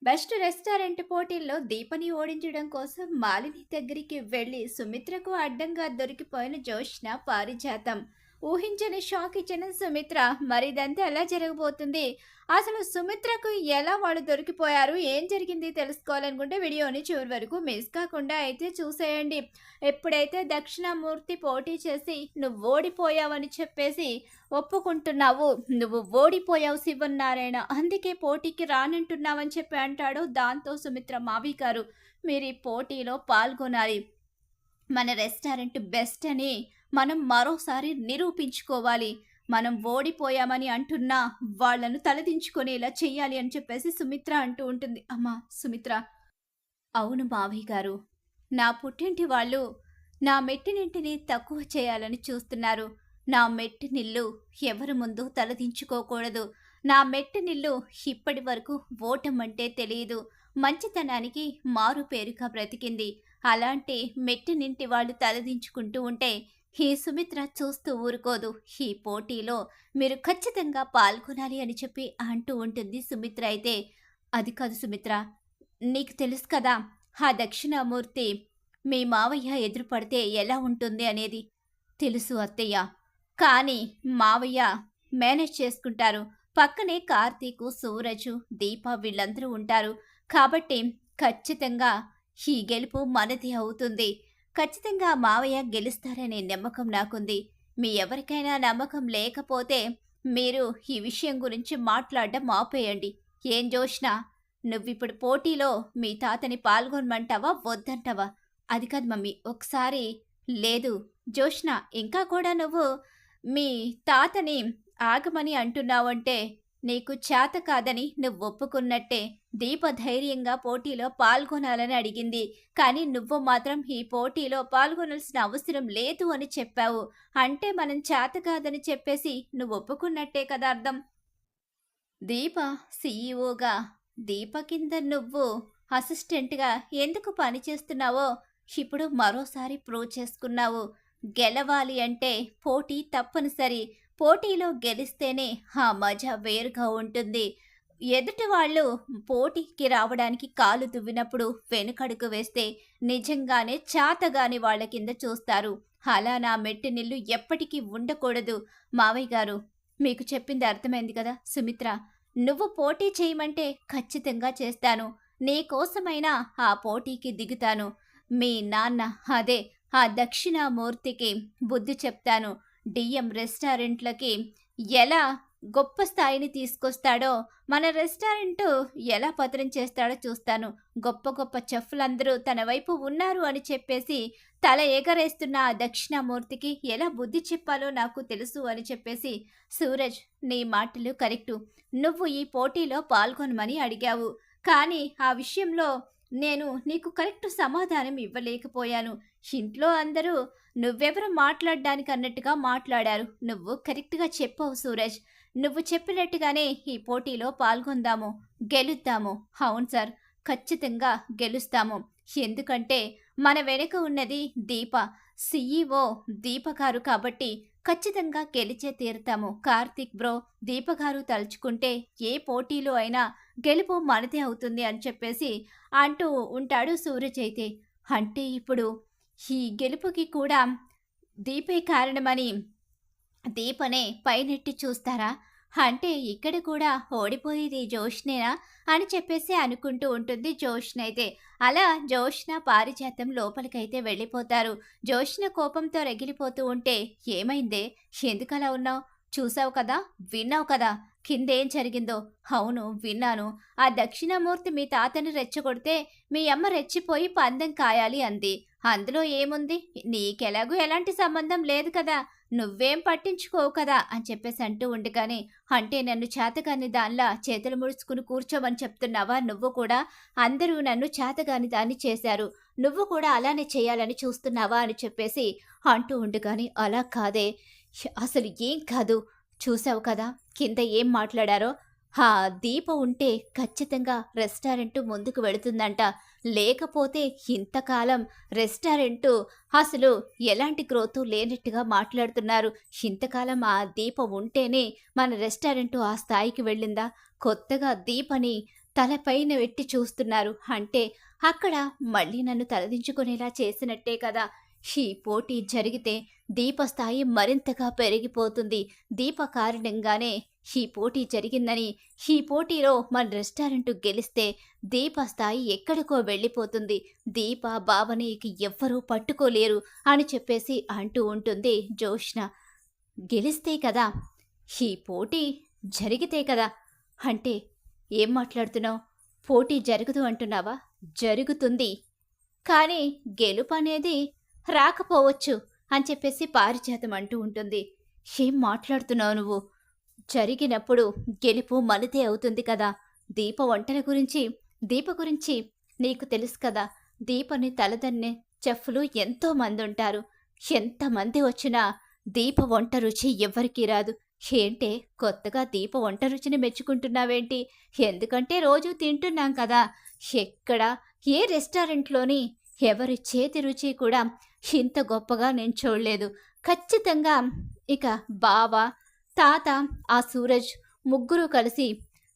Best restaurant పోటీల్లో దీపని ఓడించడం కోసం మాలిని దగ్గరికి వెళ్లి సుమిత్రకు అడ్డంగా దొరికిపోయిన జోష్న పారిజాతం. ఊహించని షాక్ ఇచ్చిన సుమిత్ర. మరిదంతా ఎలా జరగబోతుంది? అసలు సుమిత్రకు ఎలా వాళ్ళు దొరికిపోయారు? ఏం జరిగింది తెలుసుకోవాలనుకుంటే వీడియోని చివరి వరకు మిస్ కాకుండా అయితే చూసేయండి. ఎప్పుడైతే దక్షిణామూర్తి పోటీ చేసి నువ్వు ఓడిపోయావని చెప్పేసి ఒప్పుకుంటున్నావు. నువ్వు ఓడిపోయావు శివన్నారాయణ. అందుకే పోటీకి రానంటున్నావని చెప్పి అంటాడు. దాంతో సుమిత్ర మావి గారు మీరు ఈ పోటీలో పాల్గొనాలి. మన రెస్టారెంట్ బెస్ట్ అని మనం మరోసారి నిరూపించుకోవాలి. మనం ఓడిపోయామని అంటున్నా వాళ్ళను తలదించుకునేలా చెయ్యాలి అని చెప్పేసి సుమిత్ర అంటూ ఉంటుంది. అమ్మా సుమిత్ర, అవును మావయ్య గారు. నా పుట్టింటి వాళ్ళు నా మెట్టినింటిని తక్కువ చేయాలని చూస్తున్నారు. నా మెట్టినిల్లు ఎవరి ముందు తలదించుకోకూడదు. నా మెట్టినిల్లు ఇప్పటి వరకు ఓటమంటే తెలియదు. మంచితనానికి మారు పేరుగా బ్రతికింది. అలాంటి మెట్టినింటి వాళ్ళు తలదించుకుంటూ ఉంటే ఈ సుమిత్ర చూస్తూ ఊరుకోదు. ఈ పోటీలో మీరు ఖచ్చితంగా పాల్గొనాలి అని చెప్పి అంటూ ఉంటుంది సుమిత్ర. అయితే అది కాదు సుమిత్ర, నీకు తెలుసు కదా ఆ దక్షిణామూర్తి మీ మావయ్య ఎదురుపడితే ఎలా ఉంటుంది అనేది. తెలుసు అత్తయ్య, కానీ మావయ్య మేనేజ్ చేసుకుంటారు. పక్కనే కార్తీకు, సూరజు, దీప వీళ్ళందరూ ఉంటారు. కాబట్టి ఖచ్చితంగా ఈ గెలుపు మనది అవుతుంది. ఖచ్చితంగా మావయ్య గెలుస్తారనే నమ్మకం నాకుంది. మీ ఎవరికైనా నమ్మకం లేకపోతే మీరు ఈ విషయం గురించి మాట్లాడడం ఆపేయండి. ఏం జోష్నా, నువ్విప్పుడు పోటీలో మీ తాతని పాల్గొనమంటావా వద్దంటావా? అది కాదు మమ్మీ, ఒకసారి. లేదు జోష్నా, ఇంకా కూడా నువ్వు మీ తాతని ఆగమని అంటున్నావంటే నీకు చేత కాదని నువ్వు ఒప్పుకున్నట్టే. దీప ధైర్యంగా పోటీలో పాల్గొనాలని అడిగింది. కానీ నువ్వు మాత్రం ఈ పోటీలో పాల్గొనాల్సిన అవసరం లేదు అని చెప్పావు. అంటే మనం చేత కాదని చెప్పేసి నువ్వు ఒప్పుకున్నట్టే కదా అర్థం. దీప సీఈఓగా దీప కింద నువ్వు అసిస్టెంట్గా ఎందుకు పని చేస్తున్నావో ఇప్పుడు మరోసారి ప్రూవ్ చేసుకున్నావు. గెలవాలి అంటే పోటీ తప్పనిసరి. పోటీలో గెలిస్తేనే ఆ మజా వేరుగా ఉంటుంది. ఎదుటి వాళ్ళు పోటీకి రావడానికి కాలు దువ్వినప్పుడు వెనుకడుగు వేస్తే నిజంగానే చాతగాని వాళ్ళ కింద చూస్తారు. అలా నా మెట్టినిల్లు ఎప్పటికీ ఉండకూడదు. మావయ్య గారు, మీకు చెప్పింది అర్థమైంది కదా సుమిత్ర. నువ్వు పోటీ చేయమంటే ఖచ్చితంగా చేస్తాను. నీకోసమైనా ఆ పోటీకి దిగుతాను. మీ నాన్న, అదే ఆ దక్షిణామూర్తికి బుద్ధి చెప్తాను. డిఎం రెస్టారెంట్లకి ఎలా గొప్ప స్థాయిని తీసుకొస్తాడో, మన రెస్టారెంట్ ఎలా పతనం చేస్తాడో చూస్తాను. గొప్ప గొప్ప చెఫ్లందరూ తన వైపు ఉన్నారు అని చెప్పేసి తల ఎగరేస్తున్న ఆ దక్షిణామూర్తికి ఎలా బుద్ధి చెప్పాలో నాకు తెలుసు అని చెప్పేసి. సూరజ్, నీ మాటలు కరెక్టు. నువ్వు ఈ పోటీలో పాల్గొనమని అడిగావు. కానీ ఆ విషయంలో నేను నీకు కరెక్ట్ సమాధానం ఇవ్వలేకపోయాను. ఇంట్లో అందరూ నువ్వెవరు మాట్లాడడానికి అన్నట్టుగా మాట్లాడారు. నువ్వు కరెక్ట్గా చెప్పవు సూరజ్. నువ్వు చెప్పినట్టుగానే ఈ పోటీలో పాల్గొందాము, గెలుద్దాము. అవును సార్, ఖచ్చితంగా గెలుస్తాము. ఎందుకంటే మన వెనుక ఉన్నది దీప, సీఈఓ దీప గారు. కాబట్టి ఖచ్చితంగా గెలిచే తీరుతాము. కార్తీక్ బ్రో, దీప గారు తలుచుకుంటే ఏ పోటీలో అయినా గెలుపు మనదే అవుతుంది అని చెప్పేసి అంటూ ఉంటాడు సూరజ్. అయితే అంటే ఇప్పుడు ఈ గెలుపుకి కూడా దీపే కారణమని దీపనే పైనెట్టి చూస్తారా? అంటే ఇక్కడ కూడా ఓడిపోయేది జోష్నేనా అని చెప్పేసి అనుకుంటూ ఉంటుంది జోష్న. అయితే అలా జోష్న, పారిజాతం లోపలికైతే వెళ్ళిపోతారు. జోష్న కోపంతో రగిలిపోతూ ఉంటే, ఏమైందే, ఎందుకలా ఉన్నావు? చూసావు కదా, విన్నావు కదా కిందేం జరిగిందో. అవును విన్నాను. ఆ దక్షిణామూర్తి మీ తాతని రెచ్చగొడితే మీ అమ్మ రెచ్చిపోయి పందెం కాయాలి అంది. అందులో ఏముంది? నీకెలాగూ ఎలాంటి సంబంధం లేదు కదా, నువ్వేం పట్టించుకోవు కదా అని చెప్పేసి అంటూ ఉండగానే, అంటే నన్ను చేతగాని దానిలా చేతులు ముడుచుకుని కూర్చోమని చెప్తున్నావా? నువ్వు కూడా అందరూ నన్ను చేతగాని దాన్ని చేశారు, నువ్వు కూడా అలానే చేయాలని చూస్తున్నావా అని చెప్పేసి అంటూ ఉండగానే, అలా కాదే, అసలు ఏం కాదు. చూసావు కదా కింద ఏం మాట్లాడారో. హా, దీప ఉంటే ఖచ్చితంగా రెస్టారెంట్ ముందుకు వెళుతుందంట. లేకపోతే ఇంతకాలం రెస్టారెంటు అసలు ఎలాంటి గ్రోత్ లేనట్టుగా మాట్లాడుతున్నారు. ఇంతకాలం ఆ దీప ఉంటేనే మన రెస్టారెంటు ఆ స్థాయికి వెళ్ళిందా? కొత్తగా దీపని తలపైన పెట్టి చూస్తున్నారు. అంటే అక్కడ మళ్ళీ నన్ను తలదించుకునేలా చేసినట్టే కదా! ఈ పోటీ జరిగితే దీప స్థాయి మరింతగా పెరిగిపోతుంది. దీప కారణంగానే ఈ పోటీ జరిగిందని, ఈ పోటీలో మన రెస్టారెంట్ గెలిస్తే దీప స్థాయి ఎక్కడికో వెళ్ళిపోతుంది. దీప, బావని ఇక ఎవ్వరూ పట్టుకోలేరు అని చెప్పేసి అంటూ ఉంటుంది జోష్న. గెలిస్తే కదా! ఈ పోటీ జరిగితే కదా! అంటే ఏం మాట్లాడుతున్నావు? పోటీ జరగదు అంటున్నావా? జరుగుతుంది. కానీ గెలుపనేది రాకపోవచ్చు అని చెప్పేసి పారిజాతం అంటూ ఉంటుంది. ఏం మాట్లాడుతున్నావు నువ్వు? జరిగినప్పుడు గెలుపు మనదే అవుతుంది కదా! దీప గురించి నీకు తెలుసు కదా! దీపని తలదన్నే చెఫ్‌లు ఎంతో మందుంటారు. ఎంతమంది వచ్చినా దీప వంట రుచి ఎవ్వరికీ రాదు. ఏంటే కొత్తగా దీప వంట రుచిని మెచ్చుకుంటున్నావేంటి? ఎందుకంటే రోజూ తింటున్నాం కదా! ఎక్కడ ఏ రెస్టారెంట్‌లోని ఎవరి చేతి రుచి కూడా ఇంత గొప్పగా నేను చూడలేదు. ఖచ్చితంగా ఇక బావ, తాత, ఆ సూరజ్ ముగ్గురు కలిసి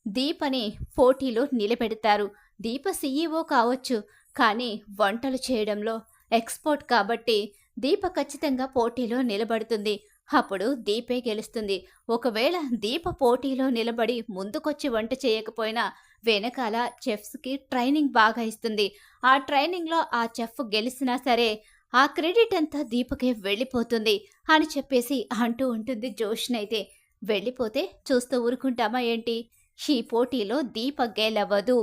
దీపని పోటీలో నిలబెడతారు. దీప సీఈఓ కావచ్చు, కానీ వంటలు చేయడంలో ఎక్స్‌పర్ట్ కాబట్టి దీప ఖచ్చితంగా పోటీలో నిలబడుతుంది. అప్పుడు దీపే గెలుస్తుంది. ఒకవేళ దీప పోటీలో నిలబడి ముందుకొచ్చి వంట చేయకపోయినా వెనకాల చెఫ్స్‌కి ట్రైనింగ్ బాగా ఇస్తుంది. ఆ ట్రైనింగ్‌లో ఆ చెఫ్ గెలిసినా సరే ఆ క్రెడిట్ అంతా దీపకే వెళ్ళిపోతుంది అని చెప్పేసి అంటూ ఉంటుంది జోష్నైతే. వెళ్ళిపోతే చూస్తూ ఊరుకుంటామా ఏంటి? ఈ పోటీలో దీప గెలవదు.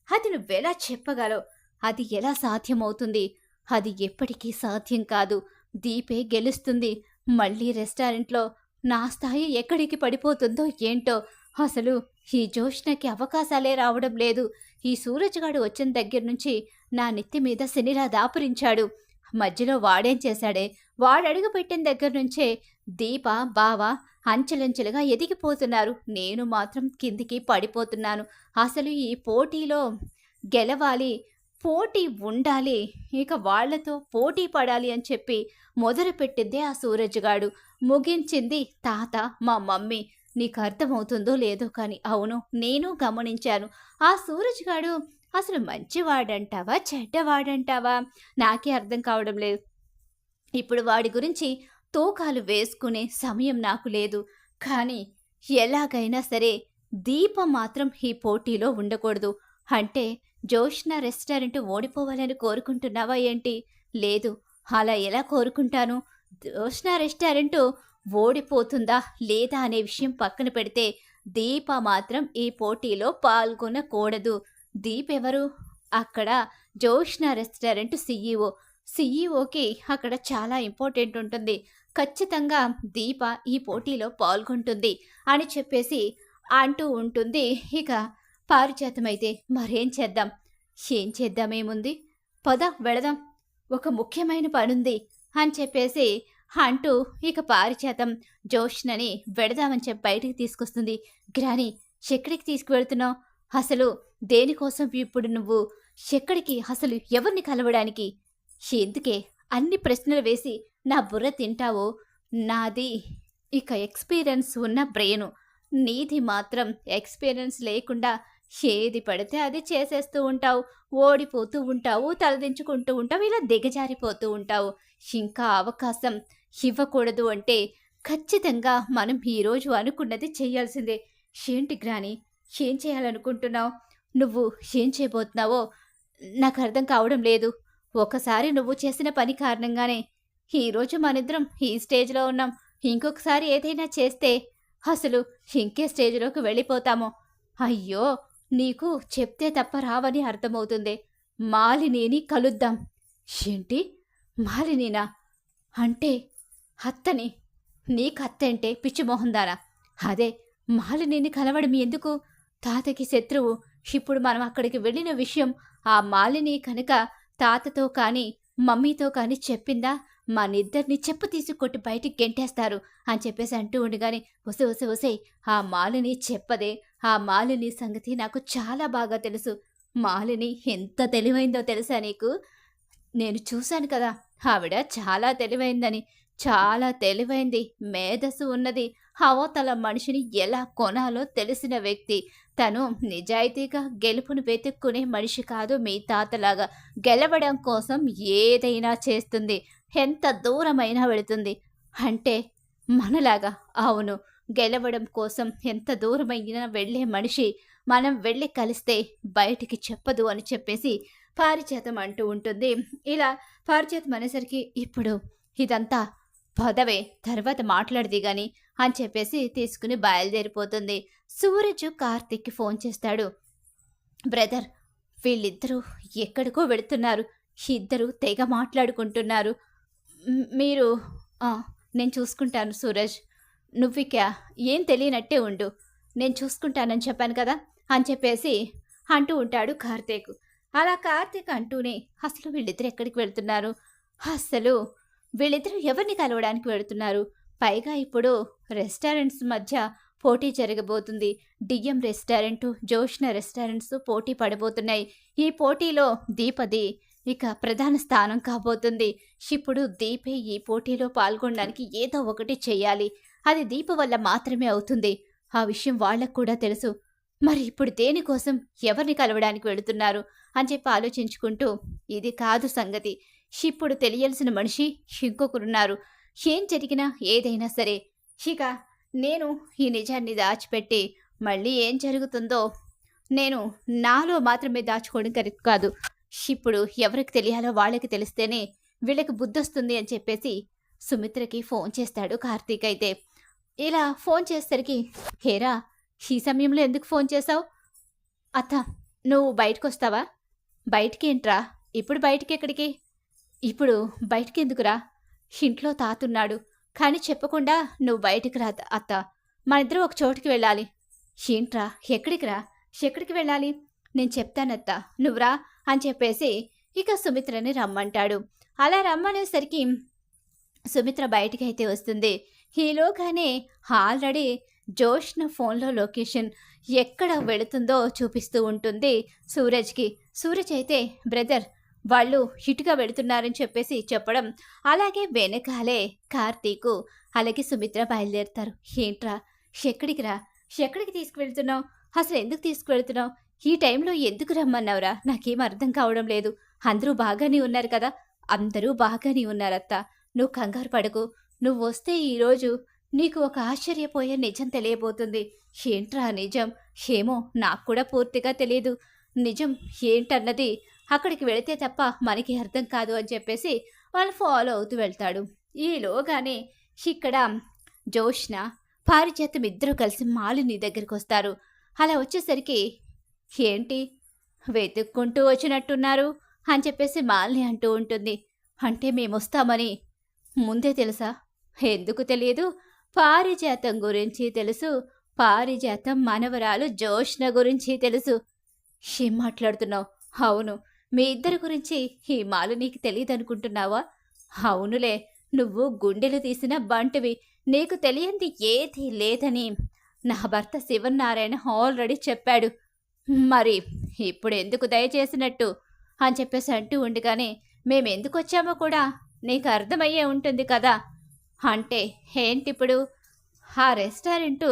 అది నువ్వెలా చెప్పగలవు? అది ఎలా సాధ్యమవుతుంది? అది ఎప్పటికీ సాధ్యం కాదు. దీపే గెలుస్తుంది. మళ్ళీ రెస్టారెంట్‌లో నా స్థాయి ఎక్కడికి పడిపోతుందో ఏంటో! అసలు ఈ జోష్నకి అవకాశాలే రావడం లేదు. ఈ సూరజ్‌గాడు వచ్చిన దగ్గర నుంచి నా నెత్తి మీద శనిలా దాపురించాడు. మధ్యలో వాడేం చేశాడే? వాడడుగు పెట్టిన దగ్గర నుంచే దీప, బావ అంచెలంచెలుగా ఎదిగిపోతున్నారు. నేను మాత్రం కిందికి పడిపోతున్నాను. అసలు ఈ పోటీలో గెలవాలి, పోటీ ఉండాలి, ఇక వాళ్ళతో పోటీ పడాలి అని చెప్పి మొదలుపెట్టిందే ఆ సూరజ్‌గాడు. ముగించింది తాత, మా మమ్మీ. నీకు అర్థమవుతుందో లేదో కానీ అవును, నేను గమనించాను. ఆ సూరజ్‌గాడు అసలు మంచివాడంటావా? చెడ్డవాడంటావా? నాకే అర్థం కావడం లేదు. ఇప్పుడు వాడి గురించి తూకాలు వేసుకునే సమయం నాకు లేదు. కానీ ఎలాగైనా సరే దీప మాత్రం ఈ పోటీలో ఉండకూడదు. అంటే జోష్న రెస్టారెంట్ ఓడిపోవాలని కోరుకుంటున్నావా ఏంటి? లేదు. అలా ఎలా కోరుకుంటాను? జోష్న రెస్టారెంటు ఓడిపోతుందా లేదా అనే విషయం పక్కన పెడితే దీప మాత్రం ఈ పోటీలో పాల్గొనకూడదు. దీప్ ఎవరు? అక్కడ జోష్న రెస్టారెంట్ సీఈఓ. సీఈఓకి అక్కడ చాలా ఇంపార్టెంట్ ఉంటుంది. ఖచ్చితంగా దీప ఈ పోటీలో పాల్గొంటుంది అని చెప్పేసి అంటూ ఉంటుంది. ఇక పారిజాతమైతే మరేం చేద్దాం? ఏం చేద్దామేముంది? పద వెళదాం. ఒక ముఖ్యమైన పనుంది అని చెప్పేసి అంటూ ఇక పారిజాతం జోష్నని వెడదామని చెప్పి బయటికి తీసుకొస్తుంది. గ్రాని, ఎక్కడికి తీసుకువెళ్తున్నావు? అసలు దేనికోసం ఇప్పుడు నువ్వు? ఎక్కడికి? అసలు ఎవరిని కలవడానికి? ఎందుకే అన్ని ప్రశ్నలు వేసి నా బుర్ర తింటావో? నాది ఇక ఎక్స్పీరియన్స్ ఉన్న బ్రెయిను. నీది మాత్రం ఎక్స్పీరియన్స్ లేకుండా ఏది పడితే అది చేసేస్తూ ఉంటావు. ఓడిపోతూ ఉంటావు, తలదించుకుంటూ ఉంటావు, ఇలా దిగజారిపోతూ ఉంటావు. ఇంకా అవకాశం ఇవ్వకూడదు అంటే ఖచ్చితంగా మనం ఈరోజు అనుకున్నది చెయ్యాల్సిందే. ఏంటి గ్రాని, ఏం చేయాలనుకుంటున్నావు? నువ్వు ఏం చేయబోతున్నావో నాకు అర్థం కావడం లేదు. ఒకసారి నువ్వు చేసిన పని కారణంగానే ఈరోజు మనిద్దరం ఈ స్టేజ్లో ఉన్నాం. ఇంకొకసారి ఏదైనా చేస్తే అసలు ఇంకే స్టేజ్లోకి వెళ్ళిపోతాము. అయ్యో, నీకు చెప్తే తప్ప రావని అర్థమవుతుంది. మాలినిని కలుద్దాం. ఏంటి? మాలినీనా? అంటే అత్తని? నీకత్తంటే పిచ్చిమోహందానా? అదే, మాలినిని కలవడం ఎందుకు? తాతకి శత్రువు. ఇప్పుడు మనం అక్కడికి వెళ్ళిన విషయం ఆ మాలిని కనుక తాతతో కానీ మమ్మీతో కానీ చెప్పిందా, మనిద్దరిని చెప్పు తీసుకొట్టి బయటికి గెంటేస్తారు అని చెప్పేసి అంటూ ఉండగానే, ఒసే ఒసే ఒసే, ఆ మాలిని చెప్పదే. ఆ మాలిని సంగతి నాకు చాలా బాగా తెలుసు. మాలిని ఎంత తెలివైందో తెలుసా నీకు? నేను చూశాను కదా, ఆవిడ చాలా తెలివైందని. చాలా తెలివైంది, మేధస్సు ఉన్నది. అవతల మనిషిని ఎలా కొనాలో తెలిసిన వ్యక్తి. తను నిజాయితీగా గెలుపును వెతుక్కునే మనిషి కాదు మీ తాతలాగా. గెలవడం కోసం ఏదైనా చేస్తుంది. ఎంత దూరమైనా వెళుతుంది. అంటే మనలాగా. అవును. గెలవడం కోసం ఎంత దూరమైనా వెళ్ళే మనిషి మనం వెళ్ళి కలిస్తే బయటికి చెప్పదు అని చెప్పేసి పారిజాతం అంటూ ఉంటుంది. ఇలా పారిజాతం అనేసరికి ఇప్పుడు ఇదంతా పదవే తర్వాత మాట్లాడది గాని అని చెప్పేసి తీసుకుని బయలుదేరిపోతుంది. సూరజ్ కార్తీక్‌కి ఫోన్ చేస్తాడు. బ్రదర్, వీళ్ళిద్దరూ ఎక్కడికో వెళుతున్నారు. ఇద్దరు తెగ మాట్లాడుకుంటున్నారు. మీరు ఆ! నేను చూసుకుంటాను సూరజ్. నువ్విక ఏం తెలియనట్టే ఉండు. నేను చూసుకుంటానని చెప్పాను కదా! అని చెప్పేసి అంటూ ఉంటాడు కార్తీక్. అలా కార్తీక్ అంటూనే అసలు వీళ్ళిద్దరు ఎక్కడికి వెళ్తున్నారు? అస్సలు వీళ్ళిద్దరూ ఎవరిని కలవడానికి వెళుతున్నారు? పైగా ఇప్పుడు రెస్టారెంట్స్ మధ్య పోటీ జరగబోతుంది. డిఎం రెస్టారెంటు, జోష్న రెస్టారెంట్స్ పోటీ పడబోతున్నాయి. ఈ పోటీలో దీపది ఇక ప్రధాన స్థానం కాబోతుంది. ఇప్పుడు దీపే ఈ పోటీలో పాల్గొనడానికి ఏదో ఒకటి చెయ్యాలి. అది దీప వల్ల మాత్రమే అవుతుంది. ఆ విషయం వాళ్ళకు కూడా తెలుసు. మరి ఇప్పుడు దేనికోసం ఎవరిని కలవడానికి వెళుతున్నారు అని చెప్పి ఆలోచించుకుంటూ ఇది కాదు సంగతి. ఇప్పుడు తెలియాల్సిన మనిషి ఇంకొకరున్నారు. ఏం జరిగినా ఏదైనా సరే ఇక నేను ఈ నిజాన్ని దాచిపెట్టి మళ్ళీ ఏం జరుగుతుందో నేను నాలో మాత్రమే దాచుకోవడం కరెక్ట్ కాదు. ఇప్పుడు ఎవరికి తెలియాలో వాళ్ళకి తెలిస్తేనే వీళ్ళకి బుద్ధొస్తుంది అని చెప్పేసి సుమిత్రకి ఫోన్ చేస్తాడు కార్తీక్. అయితే ఇలా ఫోన్ చేసేసరికి, హేరా ఈ సమయంలో ఎందుకు ఫోన్ చేశావు? అత్త, నువ్వు బయటకొస్తావా? బయటికేంట్రా? ఇప్పుడు బయటికెక్కడికి? ఇప్పుడు బయటికెందుకురా? ఇంట్లో తాతున్నాడు. కానీ చెప్పకుండా నువ్వు బయటికి రా అత్త. మనిద్దరం ఒక చోటుకి వెళ్ళాలి. ఏంట్రా? ఎక్కడికి ఎక్కడికి వెళ్ళాలి? నేను చెప్తానత్తా, నువ్వురా అని చెప్పేసి ఇక సుమిత్రని రమ్మంటాడు. అలా రమ్మనేసరికి సుమిత్ర బయటికైతే వస్తుంది. ఈలోగానే ఆల్రెడీ జోష్న ఫోన్లో లొకేషన్ ఎక్కడ వెళుతుందో చూపిస్తూ ఉంటుంది సూరజ్కి. సూరజ్ అయితే బ్రదర్ వాళ్ళు ఇటుగా వెళుతున్నారని చెప్పేసి చెప్పడం, అలాగే వెనకాలే కార్తీకు అలాగే సుమిత్ర బయలుదేరుతారు. ఏంట్రా? ఎక్కడికి తీసుకువెళ్తున్నావు? అసలు ఎందుకు తీసుకువెళ్తున్నావు? ఈ టైంలో ఎందుకు రమ్మన్నావురా? నాకేం అర్థం కావడం లేదు. అందరూ బాగానే ఉన్నారు కదా? అందరూ బాగానే ఉన్నారత్తా. నువ్వు కంగారు పడకు. నువ్వు వస్తే ఈరోజు నీకు ఒక ఆశ్చర్యపోయే నిజం తెలియబోతుంది. ఏంట్రా నిజం? ఏమో నాకు కూడా పూర్తిగా తెలియదు. నిజం ఏంటన్నది అక్కడికి వెళితే తప్ప మనకి అర్థం కాదు అని చెప్పేసి వాళ్ళు ఫాలో అవుతూ వెళ్తాడు. ఈలోగానే ఇక్కడ జోష్న, పారిజాతం ఇద్దరూ కలిసి మాలిని దగ్గరికి వస్తారు. అలా వచ్చేసరికి ఏంటి వెతుక్కుంటూ వచ్చినట్టున్నారు అని చెప్పేసి మాలిని అంటూ ఉంటుంది. అంటే మేమొస్తామని ముందే తెలుసా? ఎందుకు తెలియదు? పారిజాతం గురించి తెలుసు. పారిజాతం మనవరాలు జోష్న గురించి తెలుసు. ఏం మాట్లాడుతున్నావు? అవును, మీ ఇద్దరి గురించి ఈ మాలినికి తెలియదనుకుంటున్నావా? అవునులే, నువ్వు గుండెలు తీసిన బంటివి. నీకు తెలియంది ఏదీ లేదని నా భర్త శివనారాయణ ఆల్రెడీ చెప్పాడు. మరి ఇప్పుడు ఎందుకు దయచేసినట్టు అని చెప్పేసి అంటూ ఉండగానే మేమెందుకు వచ్చామో కూడా నీకు అర్థమయ్యే ఉంటుంది కదా. అంటే ఏంటిప్పుడు? ఆ రెస్టారెంటు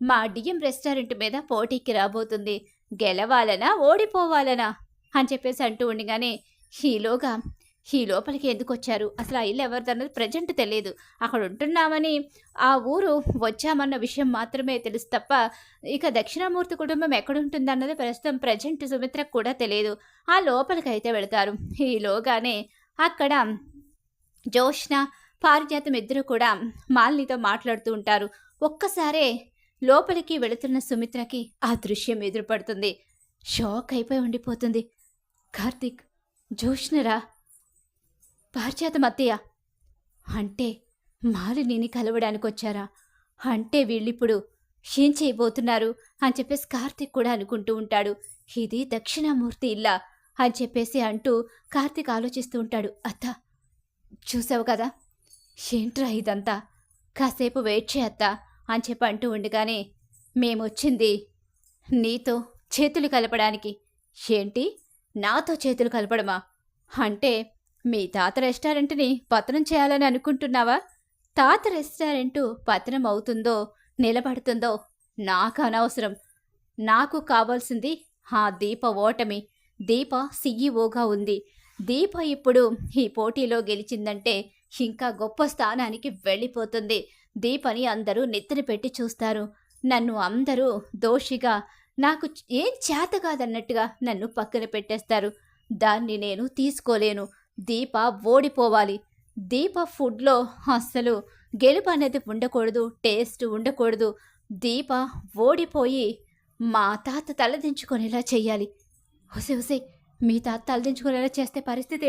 మా డిఎం రెస్టారెంట్ మీద పోటీకి రాబోతుంది. గెలవాలనా ఓడిపోవాలనా అని చెప్పేసి అంటూ ఉండగానే ఈ లోపలికి ఎందుకు వచ్చారు? అసలు ఆ ఇల్లు ఎవరిదన్నది ప్రజెంట్ తెలియదు. అక్కడ ఉంటున్నామని, ఆ ఊరు వచ్చామన్న విషయం మాత్రమే తెలుసు తప్ప ఇక దక్షిణామూర్తి కుటుంబం ఎక్కడుంటుందన్నది ప్రస్తుతం ప్రజెంట్ సుమిత్రకు కూడా తెలియదు. ఆ లోపలికైతే వెళతారు. ఈలోగానే అక్కడ జోష్న, పారిజాతం ఇద్దరు కూడా మాలినితో మాట్లాడుతూ ఉంటారు. ఒక్కసారే లోపలికి వెళుతున్న సుమిత్రకి ఆ దృశ్యం ఎదురుపడుతుంది. షాక్ అయిపోయి ఉండిపోతుంది. కార్తీక్, జోష్నరా? పారిజాతం అత్తయ్య అంటే మాలినిని కలవడానికి వచ్చారా? అంటే వీళ్ళిప్పుడు ఏం చేయబోతున్నారు అని చెప్పేసి కార్తీక్ కూడా అనుకుంటూ ఉంటాడు. ఇది దక్షిణామూర్తి ఇల్లా అని చెప్పేసి అంటూ కార్తీక్ ఆలోచిస్తూ ఉంటాడు. అత్త, చూసావు కదా ఏంట్రా ఇదంతా? కాసేపు వెయిట్ చేయత్తా అని చెప్పి అంటూ ఉండగానే మేమొచ్చింది నీతో చేతులు కలపడానికి. ఏంటి? నాతో చేతులు కలపడమా? అంటే మీ తాత రెస్టారెంట్ని పతనం చేయాలని అనుకుంటున్నావా? తాత రెస్టారెంటు పతనం అవుతుందో, నిలబడుతుందో నాకు అనవసరం. నాకు కావాల్సింది ఆ దీప ఓటమి. దీప సీఈఓగా ఉంది. దీప ఇప్పుడు ఈ పోటీలో గెలిచిందంటే ఇంకా గొప్ప స్థానానికి వెళ్ళిపోతుంది. దీపని అందరూ నెత్తిన పెట్టి చూస్తారు. నన్ను అందరూ దోషిగా, నాకు ఏం చేత కాదన్నట్టుగా నన్ను పక్కన పెట్టేస్తారు. దాన్ని నేను తీసుకోలేను. దీప ఓడిపోవాలి. దీప ఫుడ్‌లో అస్సలు గెలుపు అనేది ఉండకూడదు. టేస్ట్ ఉండకూడదు. దీప ఓడిపోయి మా తాత తలదించుకునేలా చెయ్యాలి. ఒసేయ్! ఒసేయ్! మీ తాత తలదించుకునేలా చేస్తే పరిస్థితి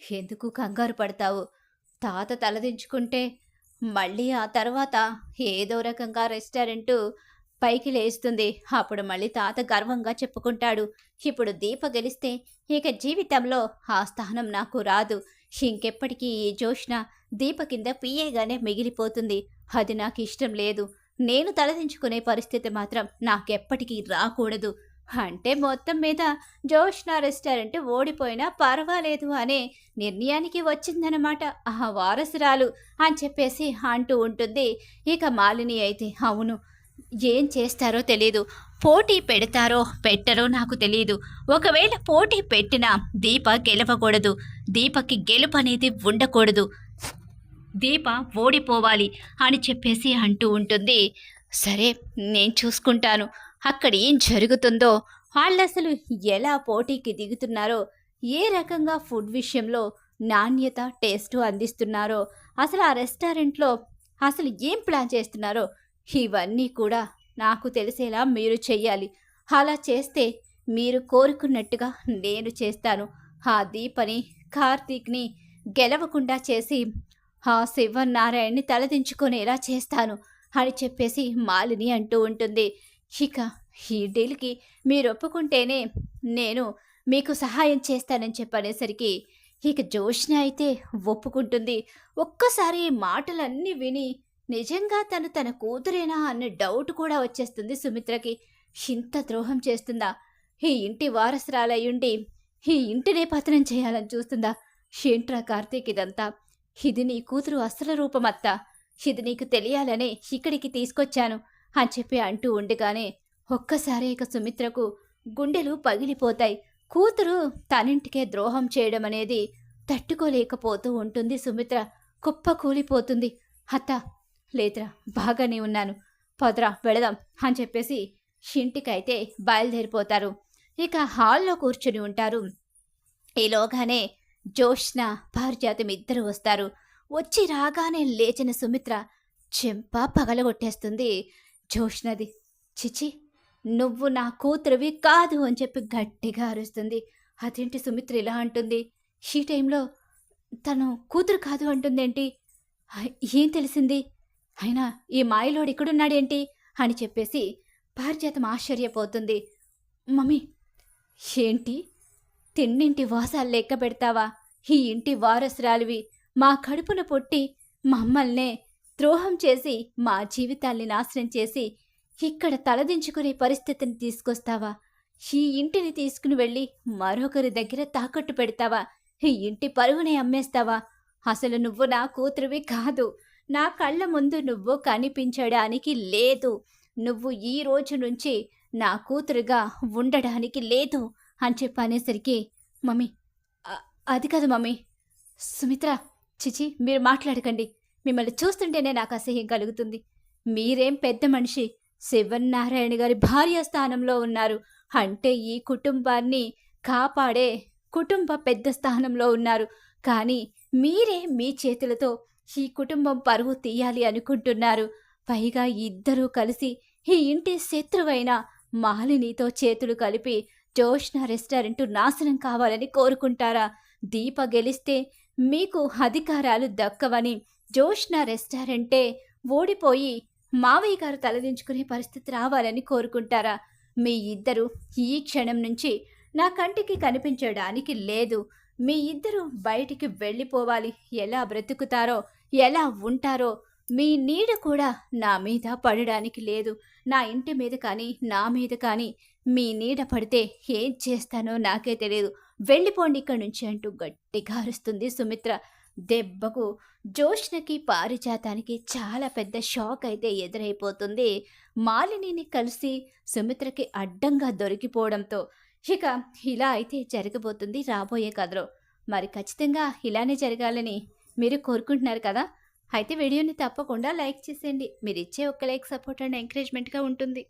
ఎందుకు కంగారు పడతావు? తాత తలదించుకుంటే మళ్ళీ ఆ తర్వాత ఏదో రకంగా రెస్టారెంటు పైకి లేస్తుంది. అప్పుడు మళ్ళీ తాత గర్వంగా చెప్పుకుంటాడు. ఇప్పుడు దీప గెలిస్తే ఇక జీవితంలో ఆ స్థానం నాకు రాదు. ఇంకెప్పటికీ ఈ జోష్న దీప కింద పిఏగానే మిగిలిపోతుంది. అది నాకు ఇష్టం లేదు. నేను తలదించుకునే పరిస్థితి మాత్రం నాకెప్పటికీ రాకూడదు. అంటే మొత్తం మీద జోష్న రెస్టారెంట్ ఓడిపోయినా పర్వాలేదు అనే నిర్ణయానికి వచ్చిందనమాట ఆ వారసురాలు అని చెప్పేసి అంటూ ఉంటుంది. ఇక మాలిని అయితే అవును, ఏం చేస్తారో తెలీదు. పోటీ పెడతారో పెట్టరో నాకు తెలీదు. ఒకవేళ పోటీ పెట్టినా దీప గెలవకూడదు. దీపకి గెలుపు అనేది ఉండకూడదు. దీప ఓడిపోవాలి అని చెప్పేసి అంటూ ఉంటుంది. సరే, నేను చూసుకుంటాను. అక్కడ ఏం జరుగుతుందో, వాళ్ళసలు ఎలా పోటీకి దిగుతున్నారో, ఏ రకంగా ఫుడ్ విషయంలో నాణ్యత టేస్టు అందిస్తున్నారో, అసలు ఆ రెస్టారెంట్లో అసలు ఏం ప్లాన్ చేస్తున్నారో ఇవన్నీ కూడా నాకు తెలిసేలా మీరు చెయ్యాలి. అలా చేస్తే మీరు కోరుకున్నట్టుగా నేను చేస్తాను. ఆ దీపని, కార్తీక్ని గెలవకుండా చేసి ఆ శివనారాయణ్ని తలదించుకునేలా చేస్తాను అని చెప్పేసి మాలిని అంటూ ఉంటుంది. ఇక ఈ డీల్‌కి మీరు ఒప్పుకుంటేనే నేను మీకు సహాయం చేస్తానని చెప్పనేసరికి ఇక జోష్న అయితే ఒప్పుకుంటుంది. ఒక్కసారి ఈ మాటలన్నీ విని నిజంగా తను తన కూతురేనా అన్న డౌట్ కూడా వచ్చేస్తుంది సుమిత్రకి. ఇంత ద్రోహం చేస్తుందా? ఈ ఇంటి వారసురాలయ్యుండి ఈ ఇంటినే పతనం చేయాలని చూస్తుందా? ఏంట్రా కార్తీక్ ఇదంతా? ఇది నీ కూతురు అసలు రూపమత్తా. ఇది నీకు తెలియాలనే ఇక్కడికి తీసుకొచ్చాను అని చెప్పి అంటూ ఉండగానే ఒక్కసారి ఇక సుమిత్రకు గుండెలు పగిలిపోతాయి. కూతురు తనింటికే ద్రోహం చేయడం అనేది తట్టుకోలేకపోతూ ఉంటుంది సుమిత్ర. కుప్ప కూలిపోతుంది. అత్త, లేదురా, బాగానే ఉన్నాను, పదరా వెళదాం అని చెప్పేసి ఇంటికైతే బయలుదేరిపోతారు. ఇక హాల్లో కూర్చుని ఉంటారు. ఈలోగానే జోష్న, పారిజాతం ఇద్దరు వస్తారు. వచ్చి రాగానే లేచిన సుమిత్ర చెంప పగలగొట్టేస్తుంది జోష్నది. చిచి, నువ్వు నా కూతురువి కాదు అని చెప్పి గట్టిగా అరుస్తుంది. అదేంటి సుమిత్ర ఇలా అంటుంది? ఈ టైంలో తను కూతురు కాదు అంటుందేంటి? ఏం తెలిసింది? అయినా ఈ మాయలోడు ఇక్కడున్నాడేంటి అని చెప్పేసి పారిజాతం ఆశ్చర్యపోతుంది. మమ్మీ, ఏంటి తిన్నింటి వాసాలు లెక్క పెడతావా? ఈ ఇంటి వారసురాలివి, మా కడుపున పుట్టి మమ్మల్నే ద్రోహం చేసి మా జీవితాల్ని నాశనం చేసి ఇక్కడ తలదించుకునే పరిస్థితిని తీసుకొస్తావా? ఈ ఇంటిని తీసుకుని వెళ్ళి మరొకరి దగ్గర తాకట్టు పెడతావా? ఈ ఇంటి పరువునే అమ్మేస్తావా? అసలు నువ్వు నా కూతురువి కాదు. నా కళ్ళ ముందు నువ్వు కనిపించడానికి లేదు. నువ్వు ఈ రోజు నుంచి నా కూతురుగా ఉండడానికి లేదు అని చెప్పనేసరికి మమ్మీ, అది కాదు మమ్మీ. సుమిత్ర, చిచి, మీరు మాట్లాడకండి. మిమ్మల్ని చూస్తుంటేనే నాకు అసహ్యం కలుగుతుంది. మీరేం పెద్ద మనిషి, శివనారాయణ గారి భార్య స్థానంలో ఉన్నారు. అంటే ఈ కుటుంబాన్ని కాపాడే కుటుంబ పెద్ద స్థానంలో ఉన్నారు. కానీ మీరే మీ చేతులతో ఈ కుటుంబం పరువు తీయాలి అనుకుంటున్నారు. పైగా ఇద్దరూ కలిసి ఈ ఇంటి శత్రువైన మాలినితో చేతులు కలిపి జోష్న రెస్టారెంట్ నాశనం కావాలని కోరుకుంటారా? దీప గెలిస్తే మీకు అధికారాలు దక్కవని, జోష్న రెస్టారెంటే ఓడిపోయి మావయ్య గారు తలదించుకునే పరిస్థితి రావాలని కోరుకుంటారా? మీ ఇద్దరు ఈ క్షణం నుంచి నా కంటికి కనిపించడానికి లేదు. మీ ఇద్దరు బయటికి వెళ్ళిపోవాలి. ఎలా బ్రతుకుతారో, ఎలా ఉంటారో, మీ నీడ కూడా నా మీద పడడానికి లేదు. నా ఇంటి మీద కానీ, నా మీద కానీ మీ నీడ పడితే ఏం చేస్తానో నాకే తెలియదు. వెళ్ళిపోండి ఇక్కడి నుంచి అంటూ గట్టిగా అరుస్తుంది సుమిత్ర. దెబ్బకు జోష్నకి, పారిజాతానికి చాలా పెద్ద షాక్ అయితే ఎదురైపోతుంది. మాలినిని కలిసి సుమిత్రకి అడ్డంగా దొరికిపోవడంతో. ఇక ఇలా అయితే జరగబోతుంది రాబోయే కథలో. మరి ఖచ్చితంగా ఇలానే జరగాలని మీరు కోరుకుంటున్నారు కదా! అయితే వీడియోని తప్పకుండా లైక్ చేసేయండి. మీరిచ్చే ఒక్క లైక్ సపోర్ట్ అండ్ ఎంకరేజ్‌మెంట్‌గా ఉంటుంది.